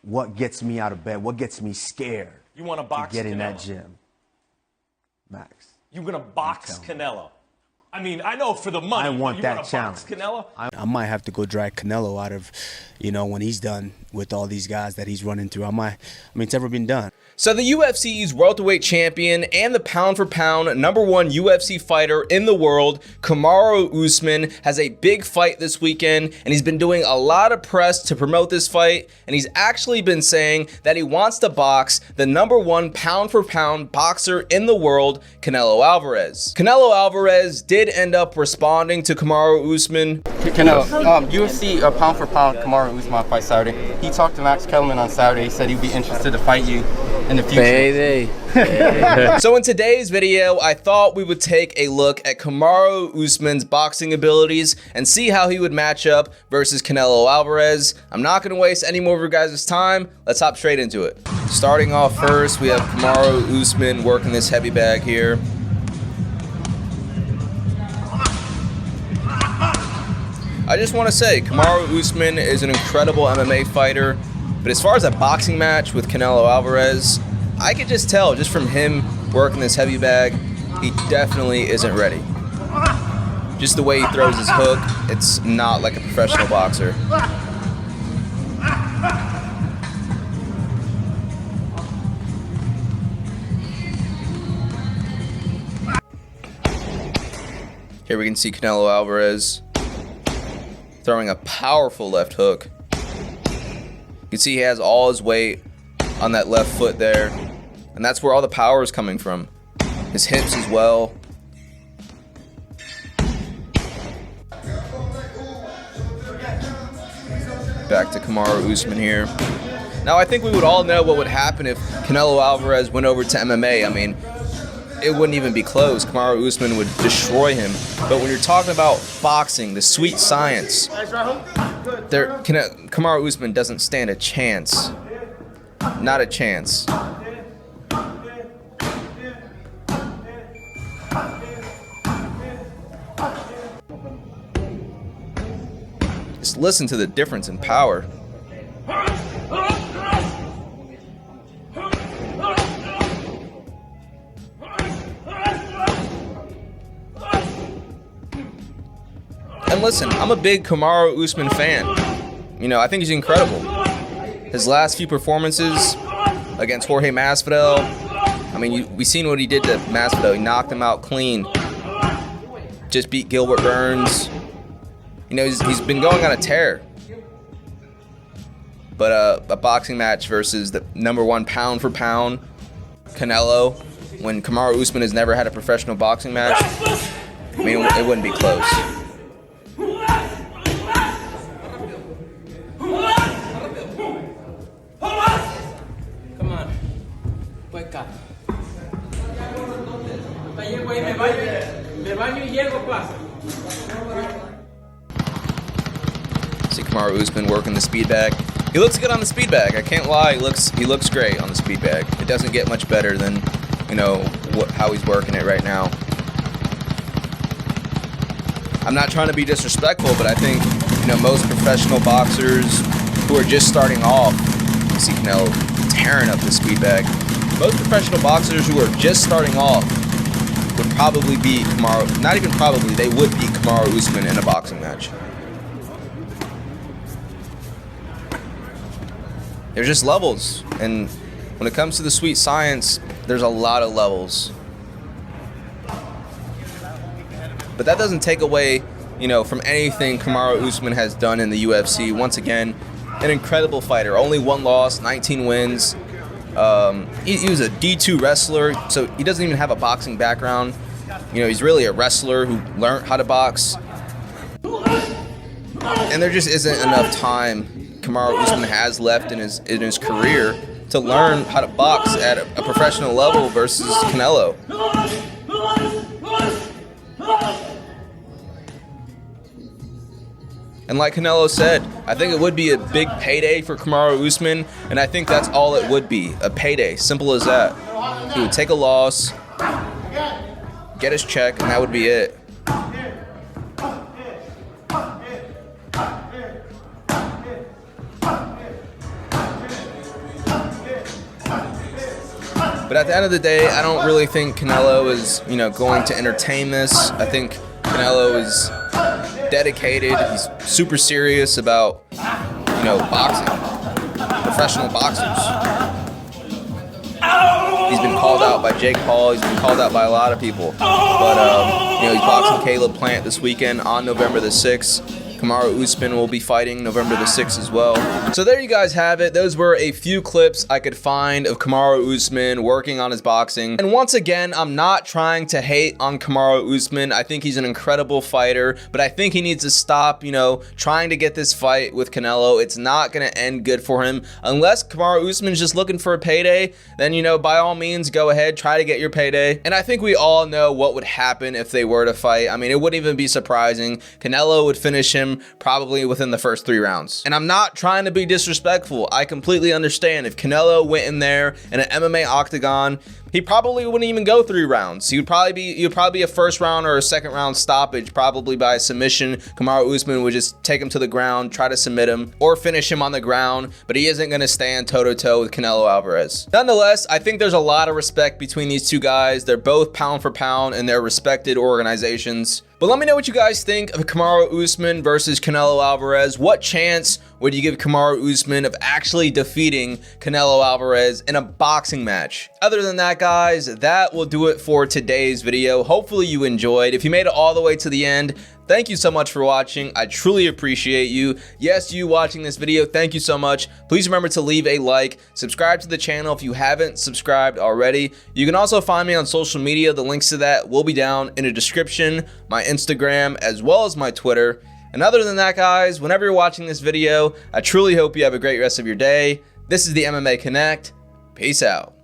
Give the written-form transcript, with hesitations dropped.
what gets me out of bed, what gets me scared. You want to box get Canelo? In that gym. Max. You're going to box Canelo? I mean, I know for the money. I want you that want to challenge. Box Canelo? I might have to go drag Canelo out of, when he's done with all these guys that he's running through. It's never been done. So the UFC's welterweight champion and the pound-for-pound #1 UFC fighter in the world, Kamaru Usman, has a big fight this weekend, and he's been doing a lot of press to promote this fight, and he's actually been saying that he wants to box the #1 pound-for-pound boxer in the world, Canelo Alvarez. Canelo Alvarez did end up responding to Kamaru Usman. Canelo, UFC pound-for-pound Kamaru Usman fight Saturday. He talked to Max Kellerman on Saturday. He said he'd be interested to fight you in the future. Payday. So in today's video, I thought we would take a look at Kamaru Usman's boxing abilities and see how he would match up versus Canelo Alvarez. I'm not going to waste any more of your guys' time. Let's hop straight into it. Starting off first, we have Kamaru Usman working this heavy bag here. I just want to say, Kamaru Usman is an incredible MMA fighter, but as far as a boxing match with Canelo Alvarez, I could just tell, just from him working this heavy bag, he definitely isn't ready. Just the way he throws his hook, it's not like a professional boxer. Here we can see Canelo Alvarez throwing a powerful left hook. You can see he has all his weight on that left foot there, and that's where all the power is coming from. His hips as well. Back to Kamaru Usman here. Now I think we would all know what would happen if Canelo Alvarez went over to MMA. I mean, it wouldn't even be close. Kamaru Usman would destroy him. But when you're talking about boxing, the sweet science, Kamaru Usman doesn't stand a chance. Not a chance. Just listen to the difference in power. And listen, I'm a big Kamaru Usman fan. I think he's incredible. His last few performances against Jorge Masvidal, we seen what he did to Masvidal. He knocked him out clean. Just beat Gilbert Burns. He's been going on a tear. But a boxing match versus the #1 pound-for-pound Canelo, when Kamaru Usman has never had a professional boxing match, it wouldn't be close. See Kamaru Usman working the speed bag. He looks good on the speed bag. I can't lie. He looks great on the speed bag. It doesn't get much better than, how he's working it right now. I'm not trying to be disrespectful, but I think, most professional boxers who are just starting off, you see Canelo tearing up the speed bag. Most professional boxers who are just starting off would probably beat Kamaru, not even probably, they would beat Kamaru Usman in a boxing match. There's just levels, and when it comes to the sweet science, there's a lot of levels. But that doesn't take away, from anything Kamaru Usman has done in the UFC. Once again, an incredible fighter. Only one loss, 19 wins. He was a D2 wrestler, so he doesn't even have a boxing background. He's really a wrestler who learned how to box. And there just isn't enough time Kamaru Usman has left in his career to learn how to box at a professional level versus Canelo. And like Canelo said, I think it would be a big payday for Kamaru Usman, and I think that's all it would be, a payday, simple as that. He would take a loss, get his check, and that would be it. But at the end of the day, I don't really think Canelo is, going to entertain this. I think Canelo is dedicated. He's super serious about, boxing. Professional boxers. He's been called out by Jake Paul. He's been called out by a lot of people. But, he's boxing Caleb Plant this weekend on November the 6th. Kamaru Usman will be fighting November the 6th as well. So there you guys have it. Those were a few clips I could find of Kamaru Usman working on his boxing. And once again, I'm not trying to hate on Kamaru Usman. I think he's an incredible fighter, but I think he needs to stop, trying to get this fight with Canelo. It's not going to end good for him. Unless Kamaru Usman's just looking for a payday, then, by all means, go ahead, try to get your payday. And I think we all know what would happen if they were to fight. I mean, it wouldn't even be surprising. Canelo would finish him probably within the first 3 rounds. And I'm not trying to be disrespectful. I completely understand. If Canelo went in there in an MMA octagon, he probably wouldn't even go 3 rounds. He would probably be a first round or a second round stoppage, probably by submission. Kamaru Usman would just take him to the ground, try to submit him, or finish him on the ground, but he isn't going to stand toe-to-toe with Canelo Alvarez. Nonetheless, I think there's a lot of respect between these two guys. They're both pound for pound in their respected organizations. But let me know what you guys think of Kamaru Usman versus Canelo Alvarez. What chance would you give Kamaru Usman of actually defeating Canelo Alvarez in a boxing match? Other than that, guys, that will do it for today's video. Hopefully you enjoyed. If you made it all the way to the end, thank you so much for watching. I truly appreciate you. Yes, you watching this video, thank you so much. Please remember to leave a like, subscribe to the channel if you haven't subscribed already. You can also find me on social media. The links to that will be down in the description, my Instagram, as well as my Twitter. And other than that, guys, whenever you're watching this video, I truly hope you have a great rest of your day. This is the MMA Connect. Peace out.